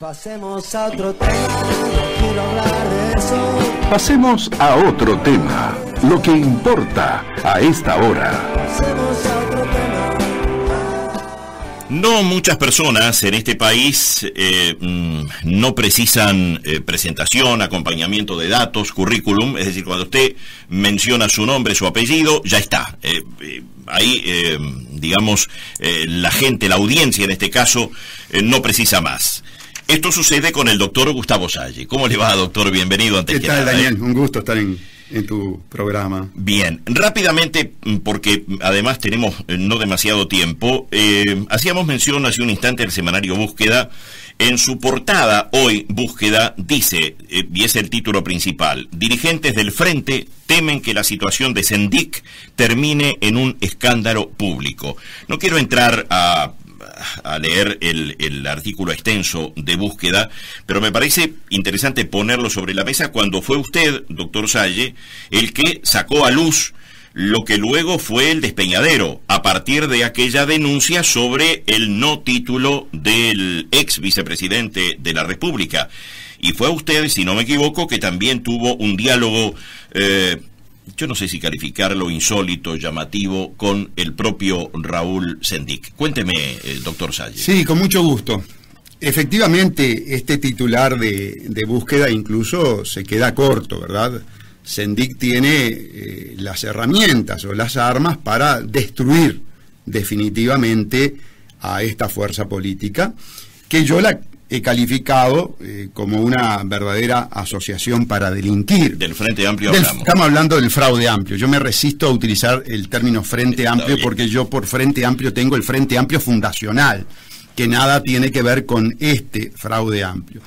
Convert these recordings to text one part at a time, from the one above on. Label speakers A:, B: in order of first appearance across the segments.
A: Pasemos a otro tema, no quiero hablar de eso.
B: Pasemos a otro tema, lo que importa a esta hora.
A: Pasemos a otro tema.
C: No muchas personas en este país no precisan presentación, acompañamiento de datos, currículum, es decir, cuando usted menciona su nombre, su apellido, ya está. Ahí, digamos, la gente, la audiencia en este caso, no precisa más. Esto sucede con el doctor Gustavo Salle. ¿Cómo le va, doctor? Bienvenido antes que nada.
D: ¿Qué tal, Daniel? Un gusto estar en tu programa.
C: Bien, rápidamente, porque además tenemos no demasiado tiempo, hacíamos mención hace un instante al semanario Búsqueda. En su portada, hoy, Búsqueda dice, y es el título principal, dirigentes del Frente temen que la situación de Sendik termine en un escándalo público. No quiero entrar a leer el artículo extenso de Búsqueda, pero me parece interesante ponerlo sobre la mesa cuando fue usted, doctor Salle, el que sacó a luz lo que luego fue el despeñadero, a partir de aquella denuncia sobre el no título del ex vicepresidente de la República. Y fue usted, si no me equivoco, que también tuvo un diálogo, yo no sé si calificarlo insólito, llamativo, con el propio Raúl Sendik. Cuénteme, doctor Salle.
D: Sí, con mucho gusto. Efectivamente, este titular de Búsqueda incluso se queda corto, ¿verdad? Sendik tiene las herramientas o las armas para destruir definitivamente a esta fuerza política, que yo la he calificado como una verdadera asociación para delinquir.
C: Del Frente Amplio hablamos.
D: Estamos hablando del fraude amplio. Yo me resisto a utilizar el término Frente Amplio porque yo por Frente Amplio tengo el Frente Amplio fundacional, que nada tiene que ver con este fraude amplio.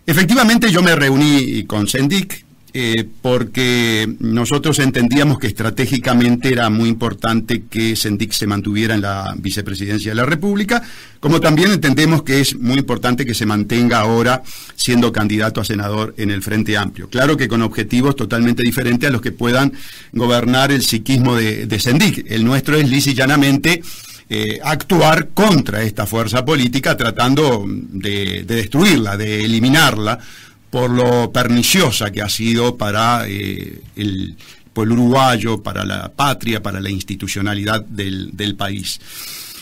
D: Efectivamente, yo me reuní con Sendik porque nosotros entendíamos que estratégicamente era muy importante que Sendik se mantuviera en la vicepresidencia de la República, como también entendemos que es muy importante que se mantenga ahora siendo candidato a senador en el Frente Amplio. Claro que con objetivos totalmente diferentes a los que puedan gobernar el psiquismo de Sendik. El nuestro es lisa y llanamente actuar contra esta fuerza política, tratando de destruirla, de eliminarla, por lo perniciosa que ha sido para el pueblo uruguayo, para la patria, para la institucionalidad del país.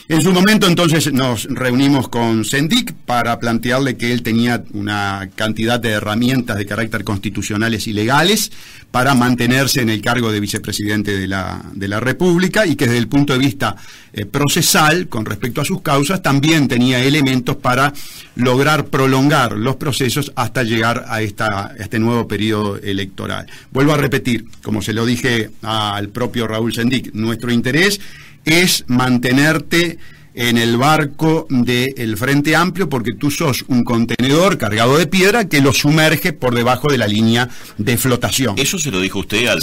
D: En su momento, entonces, nos reunimos con Sendik para plantearle que él tenía una cantidad de herramientas de carácter constitucionales y legales para mantenerse en el cargo de vicepresidente de la República y que desde el punto de vista procesal, con respecto a sus causas, también tenía elementos para lograr prolongar los procesos hasta llegar a este nuevo periodo electoral. Vuelvo a repetir, como se lo dije al propio Raúl Sendik, nuestro interés es mantenerte en el barco del Frente Amplio porque tú sos un contenedor cargado de piedra que lo sumerge por debajo de la línea de flotación.
C: ¿Eso se lo dijo usted al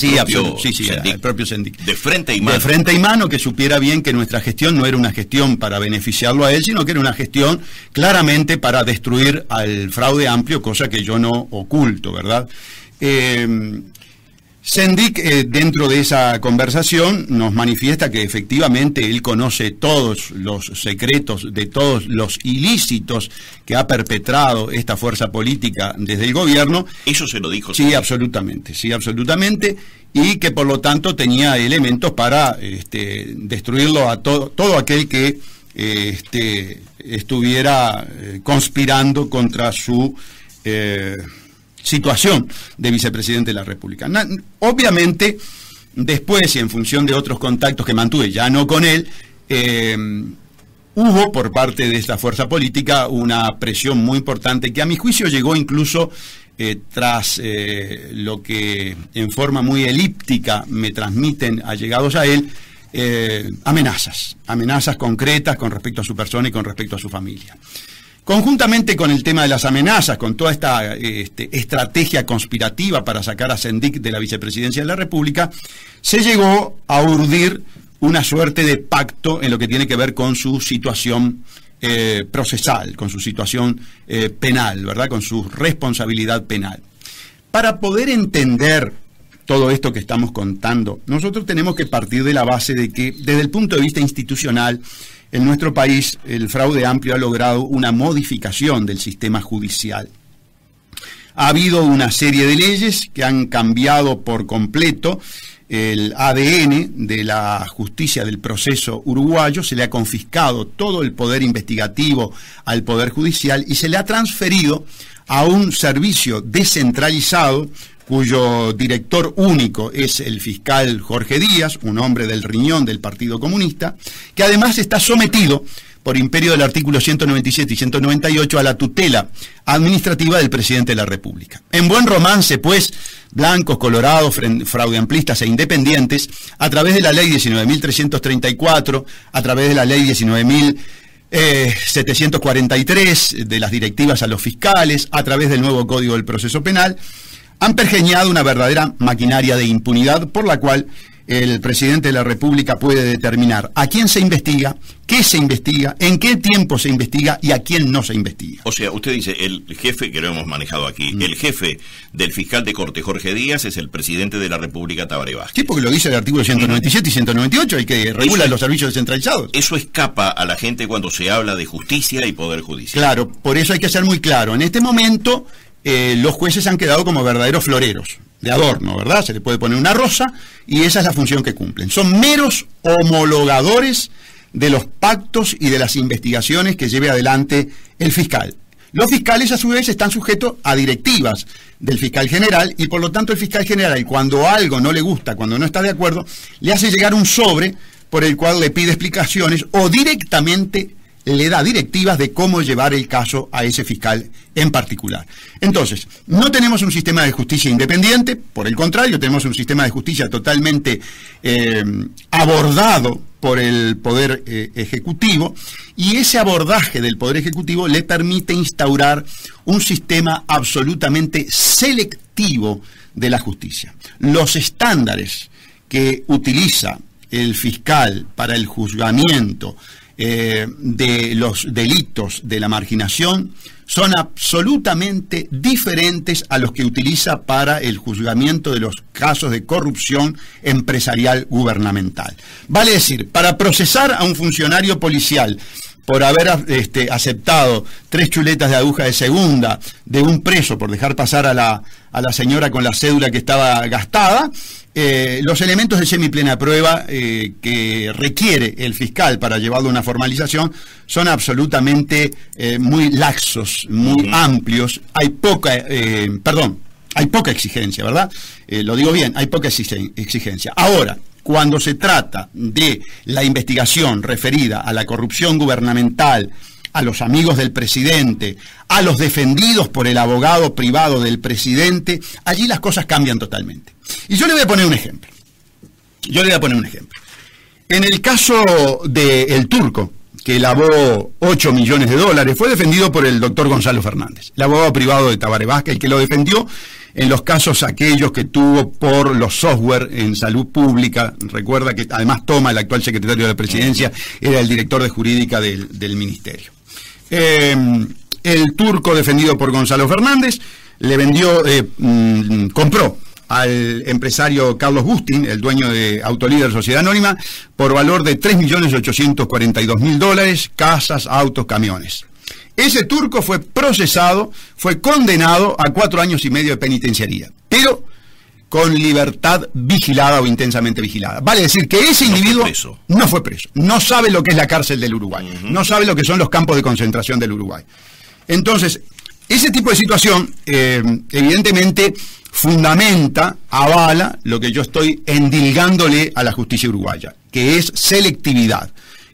D: propio Sendik?
C: De frente y mano.
D: De frente y mano, que supiera bien que nuestra gestión no era una gestión para beneficiarlo a él, sino que era una gestión claramente para destruir al fraude amplio, cosa que yo no oculto, ¿verdad? Sendik, dentro de esa conversación, nos manifiesta que efectivamente él conoce todos los secretos de todos los ilícitos que ha perpetrado esta fuerza política desde el gobierno.
C: ¿Eso se lo dijo?
D: Sí, absolutamente, y que por lo tanto tenía elementos para destruirlo a todo aquel que estuviera conspirando contra su situación de vicepresidente de la República. Obviamente, después y en función de otros contactos que mantuve, ya no con él, hubo por parte de esta fuerza política una presión muy importante que a mi juicio llegó incluso tras lo que en forma muy elíptica me transmiten allegados a él, amenazas concretas con respecto a su persona y con respecto a su familia. Conjuntamente con el tema de las amenazas, con toda esta estrategia conspirativa para sacar a Sendik de la vicepresidencia de la República, se llegó a urdir una suerte de pacto en lo que tiene que ver con su situación procesal, con su situación penal, ¿verdad? Con su responsabilidad penal. Para poder entender todo esto que estamos contando, nosotros tenemos que partir de la base de que, desde el punto de vista institucional, en nuestro país el Fraude Amplio ha logrado una modificación del sistema judicial. Ha habido una serie de leyes que han cambiado por completo el ADN de la justicia del proceso uruguayo, se le ha confiscado todo el poder investigativo al Poder Judicial y se le ha transferido a un servicio descentralizado cuyo director único es el fiscal Jorge Díaz, un hombre del riñón del Partido Comunista, que además está sometido por imperio del artículo 197 y 198 a la tutela administrativa del presidente de la República. En buen romance, pues, blancos, colorados, fraudeamplistas e independientes, a través de la ley 19.334, a través de la ley 19.743, de las directivas a los fiscales, a través del nuevo Código del Proceso Penal, han pergeñado una verdadera maquinaria de impunidad por la cual el presidente de la República puede determinar a quién se investiga, qué se investiga, en qué tiempo se investiga y a quién no se investiga.
C: O sea, usted dice, el jefe, que lo hemos manejado aquí, el jefe del fiscal de corte, Jorge Díaz, es el presidente de la República, Tabaré Vázquez.
D: Sí, porque lo dice el artículo 197 y 198, el que regula los servicios descentralizados.
C: Eso escapa a la gente cuando se habla de justicia y poder judicial.
D: Claro, por eso hay que ser muy claro. En este momento, los jueces han quedado como verdaderos floreros, de adorno, ¿verdad? Se le puede poner una rosa y esa es la función que cumplen. Son meros homologadores de los pactos y de las investigaciones que lleve adelante el fiscal. Los fiscales, a su vez, están sujetos a directivas del fiscal general y, por lo tanto, el fiscal general, cuando algo no le gusta, cuando no está de acuerdo, le hace llegar un sobre por el cual le pide explicaciones o directamente le da directivas de cómo llevar el caso a ese fiscal en particular. Entonces, no tenemos un sistema de justicia independiente, por el contrario, tenemos un sistema de justicia totalmente abordado por el Poder Ejecutivo, y ese abordaje del Poder Ejecutivo le permite instaurar un sistema absolutamente selectivo de la justicia. Los estándares que utiliza el fiscal para el juzgamiento de los delitos de la marginación son absolutamente diferentes a los que utiliza para el juzgamiento de los casos de corrupción empresarial gubernamental. Vale decir, para procesar a un funcionario policial por haber aceptado 3 chuletas de aguja de segunda de un preso por dejar pasar a la señora con la cédula que estaba gastada, los elementos de semiplena prueba que requiere el fiscal para llevarlo a una formalización son absolutamente muy laxos, muy amplios. Hay poca exigencia, ¿verdad? Lo digo bien, hay poca exigencia. Ahora, cuando se trata de la investigación referida a la corrupción gubernamental, a los amigos del presidente, a los defendidos por el abogado privado del presidente, allí las cosas cambian totalmente. Y yo le voy a poner un ejemplo. En el caso del Turco, que lavó 8 millones de dólares, fue defendido por el doctor Gonzalo Fernández, el abogado privado de Tabaré Vázquez, el que lo defendió en los casos aquellos que tuvo por los software en salud pública. Recuerda que además el actual secretario de la Presidencia, era el director de jurídica del ministerio. El Turco, defendido por Gonzalo Fernández, le vendió, compró al empresario Carlos Gustin, el dueño de Autolíder Sociedad Anónima, por valor de $3.842.000, casas, autos, camiones. Ese turco fue procesado, fue condenado a 4 años y medio de penitenciaría, pero con libertad vigilada o intensamente vigilada. Vale decir que ese individuo no fue preso, no sabe lo que es la cárcel del Uruguay, no sabe lo que son los campos de concentración del Uruguay. Entonces, ese tipo de situación, evidentemente, fundamenta, avala lo que yo estoy endilgándole a la justicia uruguaya, que es selectividad,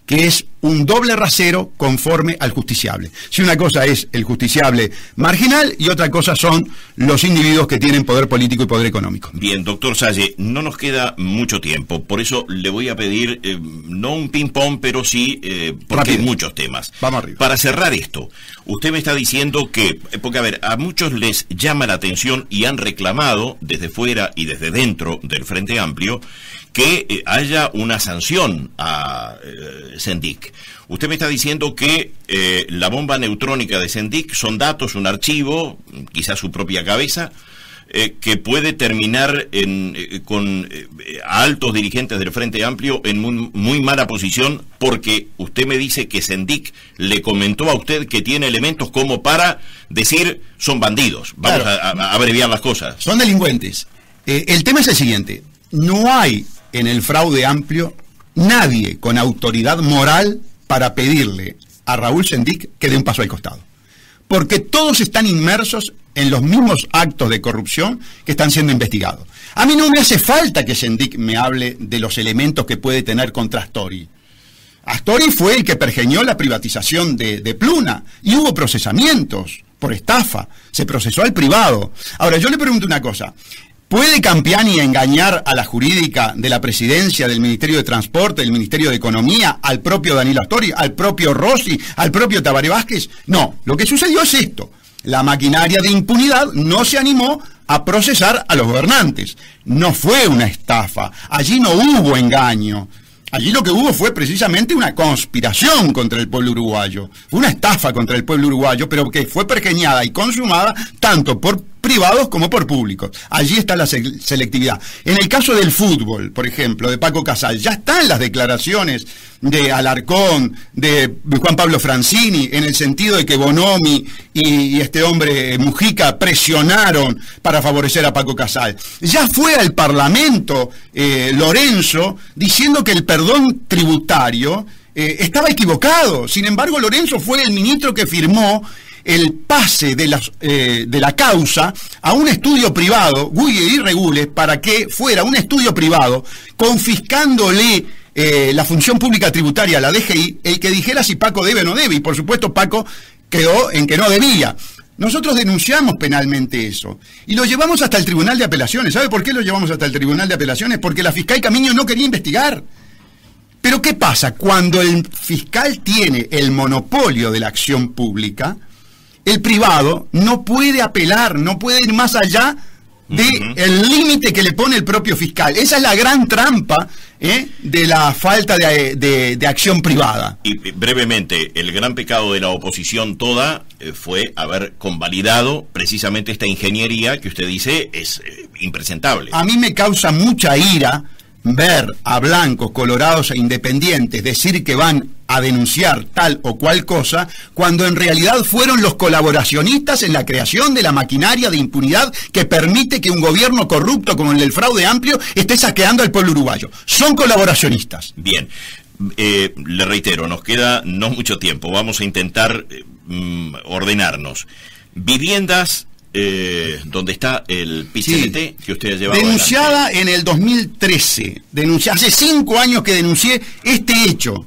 D: que es un doble rasero conforme al justiciable. Si una cosa es el justiciable marginal y otra cosa son los individuos que tienen poder político y poder económico.
C: Bien, doctor Salle, no nos queda mucho tiempo, por eso le voy a pedir, no un ping-pong, pero sí, porque hay muchos temas.
D: Vamos arriba.
C: Para cerrar esto, usted me está diciendo que, porque a ver, a muchos les llama la atención y han reclamado desde fuera y desde dentro del Frente Amplio que haya una sanción a Sendik. Usted me está diciendo que la bomba neutrónica de Sendik son datos, un archivo, quizás su propia cabeza, que puede terminar con altos dirigentes del Frente Amplio en muy mala posición, porque usted me dice que Sendik le comentó a usted que tiene elementos como para decir son bandidos. Vamos a abreviar las cosas.
D: Son delincuentes. El tema es el siguiente: no hay en el Fraude Amplio nadie con autoridad moral para pedirle a Raúl Sendik que dé un paso al costado, porque todos están inmersos en los mismos actos de corrupción que están siendo investigados. A mí no me hace falta que Sendik me hable de los elementos que puede tener contra Astori. Astori fue el que pergeñó la privatización de Pluna, y hubo procesamientos por estafa, se procesó al privado. Ahora, yo le pregunto una cosa: ¿puede Campiani engañar a la jurídica de la presidencia, del Ministerio de Transporte, del Ministerio de Economía, al propio Danilo Astori, al propio Rossi, al propio Tabaré Vázquez? No, lo que sucedió es esto: la maquinaria de impunidad no se animó a procesar a los gobernantes. No fue una estafa, allí no hubo engaño. Allí lo que hubo fue precisamente una conspiración contra el pueblo uruguayo. Fue una estafa contra el pueblo uruguayo, pero que fue pergeñada y consumada tanto por privados como por públicos. Allí está la selectividad. En el caso del fútbol, por ejemplo, de Paco Casal, ya están las declaraciones de Alarcón, de Juan Pablo Francini, en el sentido de que Bonomi y este hombre Mujica presionaron para favorecer a Paco Casal. Ya fue al Parlamento Lorenzo diciendo que el perdón tributario estaba equivocado. Sin embargo, Lorenzo fue el ministro que firmó el pase de la causa a un estudio privado, Guille y Regules, para que fuera un estudio privado, confiscándole la función pública tributaria a la DGI, el que dijera si Paco debe o no debe, y por supuesto Paco quedó en que no debía. Nosotros denunciamos penalmente eso, y lo llevamos hasta el Tribunal de Apelaciones. ¿Sabe por qué lo llevamos hasta el Tribunal de Apelaciones? Porque la fiscal Camiño no quería investigar. Pero ¿qué pasa? Cuando el fiscal tiene el monopolio de la acción pública, el privado no puede apelar, no puede ir más allá del límite que le pone el propio fiscal. Esa es la gran trampa de la falta de acción privada.
C: Y brevemente, el gran pecado de la oposición toda fue haber convalidado precisamente esta ingeniería que usted dice es impresentable.
D: A mí me causa mucha ira ver a blancos, colorados e independientes decir que van a denunciar tal o cual cosa, cuando en realidad fueron los colaboracionistas en la creación de la maquinaria de impunidad que permite que un gobierno corrupto como el del Fraude Amplio esté saqueando al pueblo uruguayo. Son colaboracionistas.
C: Bien, le reitero, nos queda no mucho tiempo, vamos a intentar ordenarnos. Viviendas donde está el PIT-CNT que usted ha llevado
D: denunciada
C: adelante.
D: En el 2013, hace 5 años que denuncié este hecho.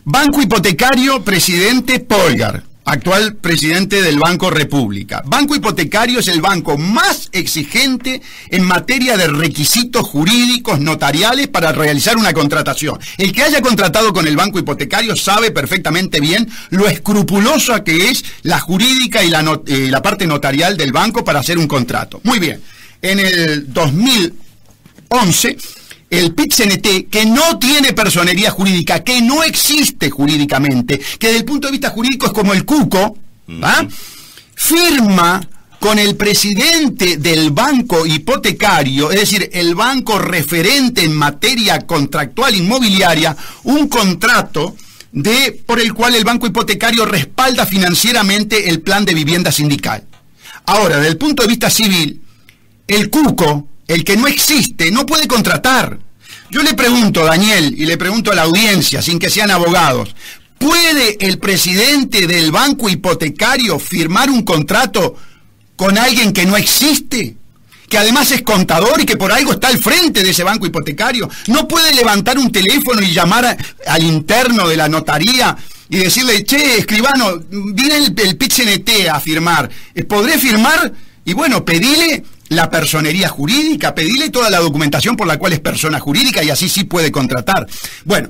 D: Banco Hipotecario, presidente Polgar, actual presidente del Banco República. Banco Hipotecario es el banco más exigente en materia de requisitos jurídicos notariales para realizar una contratación. El que haya contratado con el Banco Hipotecario sabe perfectamente bien lo escrupulosa que es la jurídica y la parte notarial del banco para hacer un contrato. Muy bien, en el 2011... el PIT-CNT, que no tiene personería jurídica, que no existe jurídicamente, que desde el punto de vista jurídico es como el cuco, firma con el presidente del banco hipotecario, es decir, el banco referente en materia contractual inmobiliaria, un contrato por el cual el banco hipotecario respalda financieramente el plan de vivienda sindical. Ahora, desde el punto de vista civil, el cuco, el que no existe, no puede contratar. Yo le pregunto, Daniel, y le pregunto a la audiencia, sin que sean abogados, ¿puede el presidente del banco hipotecario firmar un contrato con alguien que no existe? Que además es contador y que por algo está al frente de ese banco hipotecario. ¿No puede levantar un teléfono y llamar al interno de la notaría y decirle, che, escribano, viene el PIT-CNT a firmar, ¿podré firmar? Y bueno, pedile la personería jurídica, pedile toda la documentación por la cual es persona jurídica y así sí puede contratar. Bueno,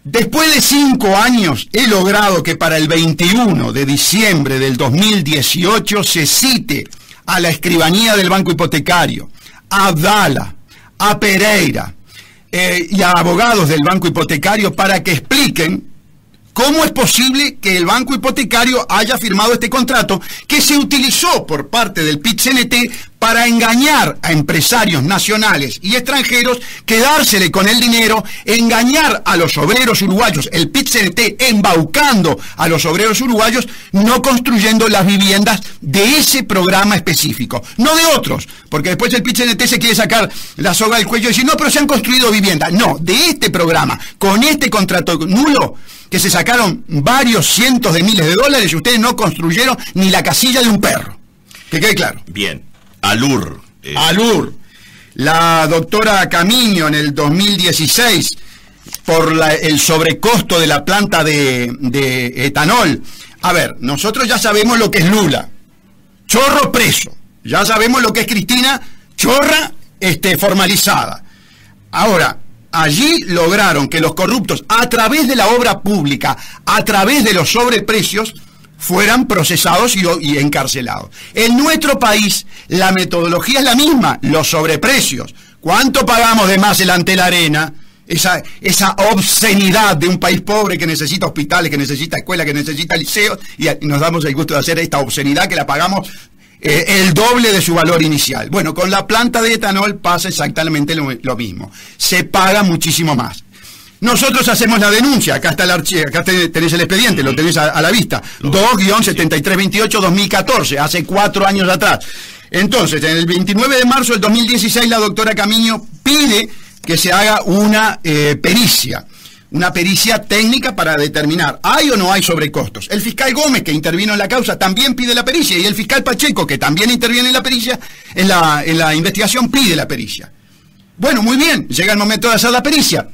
D: después de 5 años he logrado que para el 21 de diciembre del 2018 se cite a la escribanía del Banco Hipotecario, a Abdala, a Pereira y a abogados del Banco Hipotecario para que expliquen ¿cómo es posible que el Banco Hipotecario haya firmado este contrato que se utilizó por parte del PIT-CNT para engañar a empresarios nacionales y extranjeros, quedársele con el dinero, engañar a los obreros uruguayos, el PIT-CNT embaucando a los obreros uruguayos, no construyendo las viviendas de ese programa específico, no de otros, porque después el PIT-CNT se quiere sacar la soga del cuello y decir, no, pero se han construido viviendas. No, de este programa, con este contrato nulo, que se sacaron varios cientos de miles de dólares, y ustedes no construyeron ni la casilla de un perro. Que quede claro.
C: Bien. Alur.
D: Alur. La doctora Camiño en el 2016, por el sobrecosto de la planta de etanol. A ver, nosotros ya sabemos lo que es Lula, chorro preso. Ya sabemos lo que es Cristina, chorra formalizada. Ahora, allí lograron que los corruptos, a través de la obra pública, a través de los sobreprecios, fueran procesados y encarcelados. En nuestro país la metodología es la misma, los sobreprecios. ¿Cuánto pagamos de más el Antel Arena? Esa obscenidad de un país pobre que necesita hospitales, que necesita escuelas, que necesita liceos, y nos damos el gusto de hacer esta obscenidad que la pagamos el doble de su valor inicial. Bueno, con la planta de etanol pasa exactamente lo mismo. Se paga muchísimo más. Nosotros hacemos la denuncia, acá está el archivo, acá tenés el expediente, lo tenés a la vista, 2-7328-2014, hace 4 años atrás. Entonces, en el 29 de marzo del 2016, la doctora Camiño pide que se haga una pericia técnica para determinar, ¿hay o no hay sobrecostos? El fiscal Gómez, que intervino en la causa, también pide la pericia, y el fiscal Pacheco, que también interviene en la pericia, en la investigación, pide la pericia. Bueno, muy bien, llega el momento de hacer la pericia.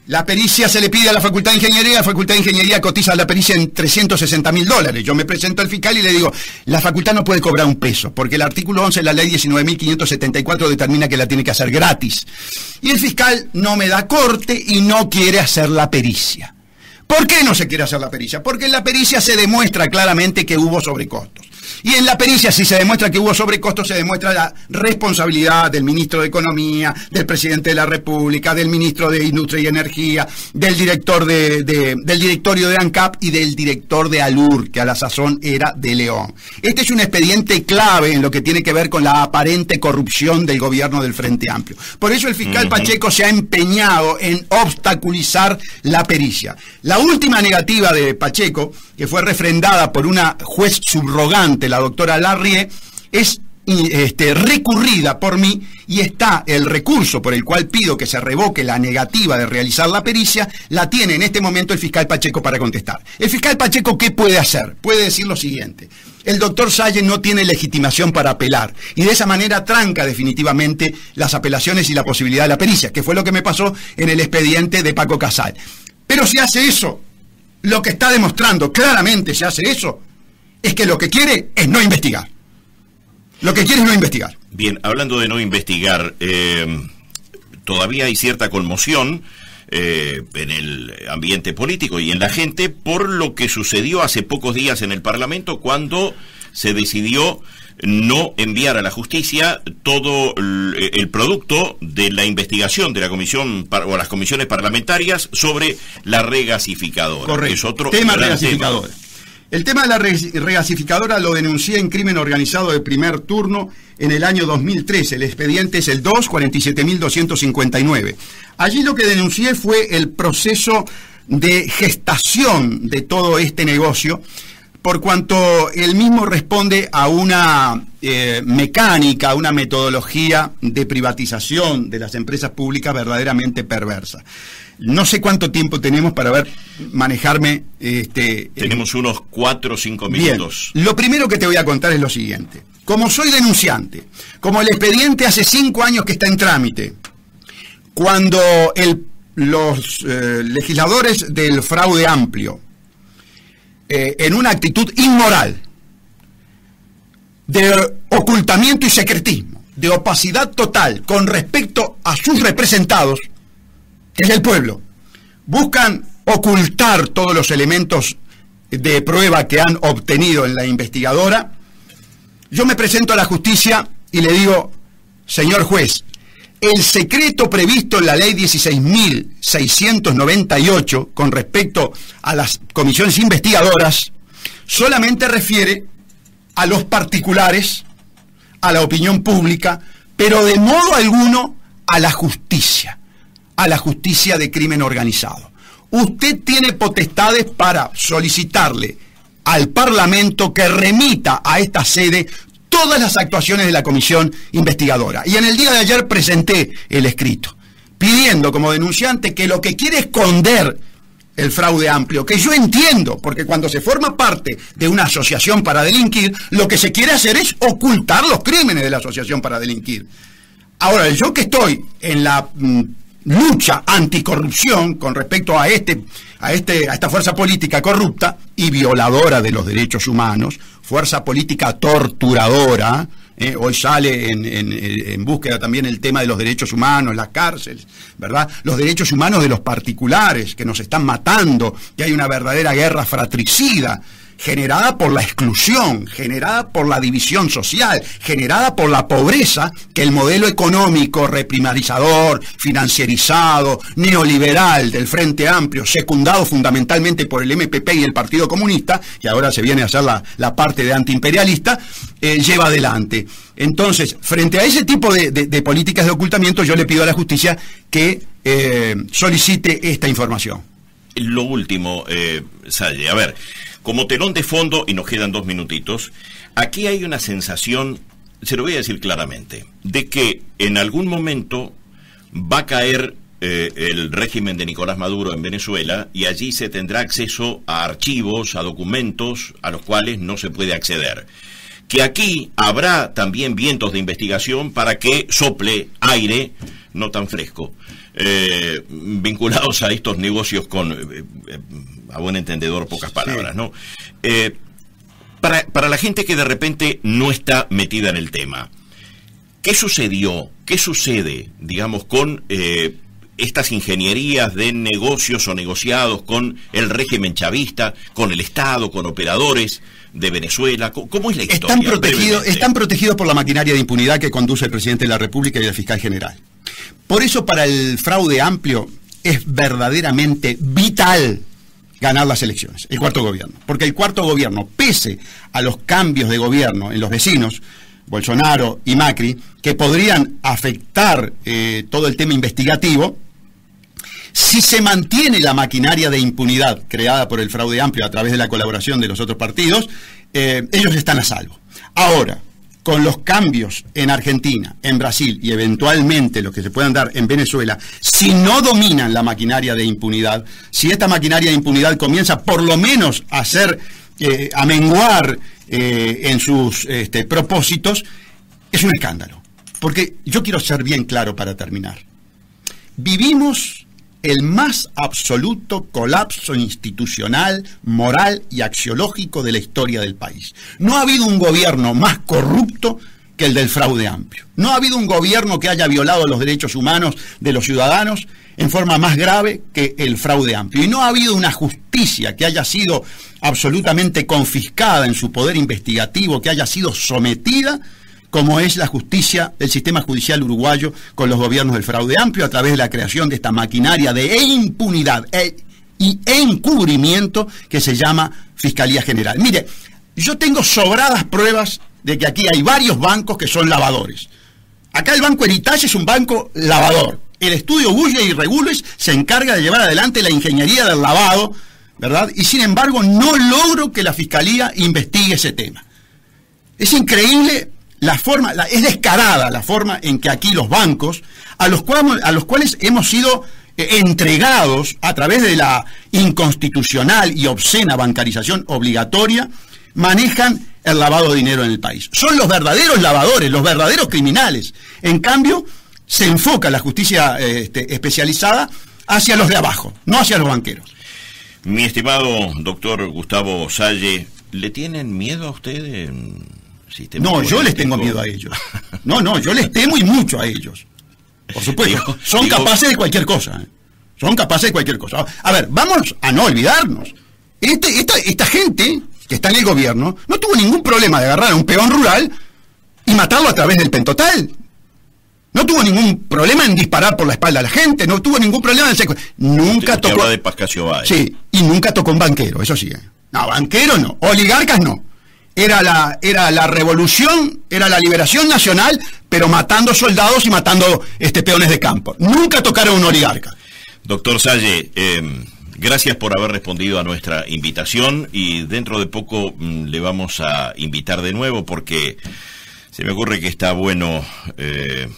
D: La pericia se le pide a la Facultad de Ingeniería, la Facultad de Ingeniería cotiza la pericia en $360.000. Yo me presento al fiscal y le digo, la facultad no puede cobrar un peso, porque el artículo 11 de la ley 19.574 determina que la tiene que hacer gratis. Y el fiscal no me da corte y no quiere hacer la pericia. ¿Por qué no se quiere hacer la pericia? Porque en la pericia se demuestra claramente que hubo sobrecostos. Y en la pericia, si se demuestra que hubo sobrecostos, se demuestra la responsabilidad del ministro de Economía, del presidente de la República, del ministro de Industria y Energía, del director del directorio de ANCAP y del director de Alur, que a la sazón era de León. Este es un expediente clave en lo que tiene que ver con la aparente corrupción del gobierno del Frente Amplio. Por eso el fiscal Pacheco se ha empeñado en obstaculizar la pericia. La última negativa de Pacheco, que fue refrendada por una juez subrogante, la doctora Larrié, es recurrida por mí, y está el recurso por el cual pido que se revoque la negativa de realizar la pericia, la tiene en este momento el fiscal Pacheco para contestar. El fiscal Pacheco, ¿qué puede hacer? Puede decir lo siguiente: el doctor Salle no tiene legitimación para apelar, y de esa manera tranca definitivamente las apelaciones y la posibilidad de la pericia, que fue lo que me pasó en el expediente de Paco Casal. Pero si hace eso, lo que está demostrando claramente, si hace eso, es que lo que quiere es no investigar. Lo que quiere es no investigar.
C: Bien, hablando de no investigar, todavía hay cierta conmoción en el ambiente político y en la gente por lo que sucedió hace pocos días en el Parlamento, cuando se decidió no enviar a la justicia todo el producto de la investigación de la comisión o las comisiones parlamentarias sobre la regasificadora.
D: Correcto.
C: Es otro
D: tema
C: gran
D: regasificadora. El tema de la regasificadora lo denuncié en crimen organizado de primer turno en el año 2013. El expediente es el 2-47.259. Allí lo que denuncié fue el proceso de gestación de todo este negocio, por cuanto él mismo responde a una mecánica, a una metodología de privatización de las empresas públicas verdaderamente perversa. No sé cuánto tiempo tenemos para manejarme.
C: Tenemos unos 4 o 5 minutos.
D: Bien. Lo primero que te voy a contar es lo siguiente. Como soy denunciante, como el expediente hace 5 años que está en trámite, cuando los legisladores del fraude amplio, en una actitud inmoral, de ocultamiento y secretismo, de opacidad total con respecto a sus representados, que es el pueblo, buscan ocultar todos los elementos de prueba que han obtenido en la investigadora, yo me presento a la justicia y le digo: señor juez, el secreto previsto en la ley 16.698 con respecto a las comisiones investigadoras solamente refiere a los particulares, a la opinión pública, pero de modo alguno a la justicia de crimen organizado. Usted tiene potestades para solicitarle al Parlamento que remita a esta sede todas las actuaciones de la comisión investigadora. Y en el día de ayer presenté el escrito, pidiendo como denunciante que lo que quiere esconder el fraude amplio, que yo entiendo, porque cuando se forma parte de una asociación para delinquir, lo que se quiere hacer es ocultar los crímenes de la asociación para delinquir. Ahora, yo que estoy en la lucha anticorrupción con respecto a esta fuerza política corrupta y violadora de los derechos humanos, fuerza política torturadora, hoy sale en búsqueda también el tema de los derechos humanos, las cárceles, ¿verdad? Los derechos humanos de los particulares que nos están matando, que hay una verdadera guerra fratricida, generada por la exclusión, generada por la división social, generada por la pobreza que el modelo económico reprimarizador, financierizado, neoliberal del Frente Amplio, secundado fundamentalmente por el MPP y el Partido Comunista, que ahora se viene a hacer la parte de antiimperialista, lleva adelante. Entonces, frente a ese tipo de políticas de ocultamiento, yo le pido a la justicia que solicite esta información.
C: Lo último, Salle, a ver, como telón de fondo, y nos quedan 2 minutitos, aquí hay una sensación, se lo voy a decir claramente, de que en algún momento va a caer el régimen de Nicolás Maduro en Venezuela y allí se tendrá acceso a archivos, a documentos a los cuales no se puede acceder. Que aquí habrá también vientos de investigación para que sople aire no tan fresco, vinculados a estos negocios con, a buen entendedor, pocas palabras, ¿no? Para la gente que de repente no está metida en el tema, ¿qué sucedió? ¿Qué sucede, digamos, con estas ingenierías de negocios o negociados con el régimen chavista, con el Estado, con operadores de Venezuela? ¿Cómo es la historia?
D: Están protegidos por la maquinaria de impunidad que conduce el presidente de la República y el fiscal general. Por eso para el fraude amplio es verdaderamente vital ganar las elecciones, el cuarto gobierno. Porque el cuarto gobierno, pese a los cambios de gobierno en los vecinos, Bolsonaro y Macri, que podrían afectar todo el tema investigativo, si se mantiene la maquinaria de impunidad creada por el fraude amplio a través de la colaboración de los otros partidos, ellos están a salvo. Ahora, con los cambios en Argentina, en Brasil y eventualmente los que se puedan dar en Venezuela, si no dominan la maquinaria de impunidad, si esta maquinaria de impunidad comienza por lo menos a a menguar en sus propósitos, es un escándalo. Porque yo quiero ser bien claro para terminar. Vivimos el más absoluto colapso institucional, moral y axiológico de la historia del país. No ha habido un gobierno más corrupto que el del fraude amplio. No ha habido un gobierno que haya violado los derechos humanos de los ciudadanos en forma más grave que el fraude amplio. Y no ha habido una justicia que haya sido absolutamente confiscada en su poder investigativo, que haya sido sometida, como es la justicia, el sistema judicial uruguayo con los gobiernos del fraude amplio a través de la creación de esta maquinaria de impunidad y encubrimiento que se llama Fiscalía General. Mire, yo tengo sobradas pruebas de que aquí hay varios bancos que son lavadores. Acá el Banco Heritage es un banco lavador. El estudio Bulle y Regules se encarga de llevar adelante la ingeniería del lavado, ¿verdad? Y sin embargo no logro que la Fiscalía investigue ese tema. Es increíble es descarada la forma en que aquí los bancos, a los cuales hemos sido entregados a través de la inconstitucional y obscena bancarización obligatoria, manejan el lavado de dinero en el país. Son los verdaderos lavadores, los verdaderos criminales. En cambio, se enfoca la justicia especializada hacia los de abajo, no hacia los banqueros.
C: Mi estimado doctor Gustavo Salle, ¿le tienen miedo a usted?
D: No, yo les tengo miedo a ellos. No, yo les temo y mucho a ellos. Por supuesto, son capaces de cualquier cosa. Son capaces de cualquier cosa. A ver, vamos a no olvidarnos. Esta gente que está en el gobierno no tuvo ningún problema de agarrar a un peón rural y matarlo a través del pentotal. No tuvo ningún problema en disparar por la espalda a la gente, no tuvo ningún problema en secuestrar. Nunca tocó.
C: Habla de Pascasio Báez.
D: Sí, y nunca tocó un banquero, eso sí. No, banquero no, oligarcas no. era la revolución, era la liberación nacional, pero matando soldados y matando peones de campo. Nunca tocaron a un oligarca.
C: Doctor Salle, gracias por haber respondido a nuestra invitación, y dentro de poco le vamos a invitar de nuevo, porque se me ocurre que está bueno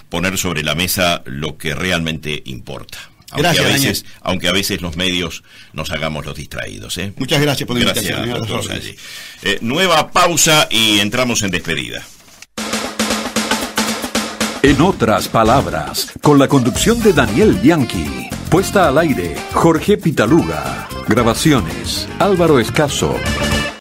C: poner sobre la mesa lo que realmente importa. Aunque a veces los medios nos hagamos los distraídos.
D: Muchas gracias por la invitación.
C: Gracias, doctor Salle. Nueva pausa y entramos en despedida.
B: En otras palabras, con la conducción de Daniel Bianchi. Puesta al aire, Jorge Pitaluga. Grabaciones, Álvaro Escaso.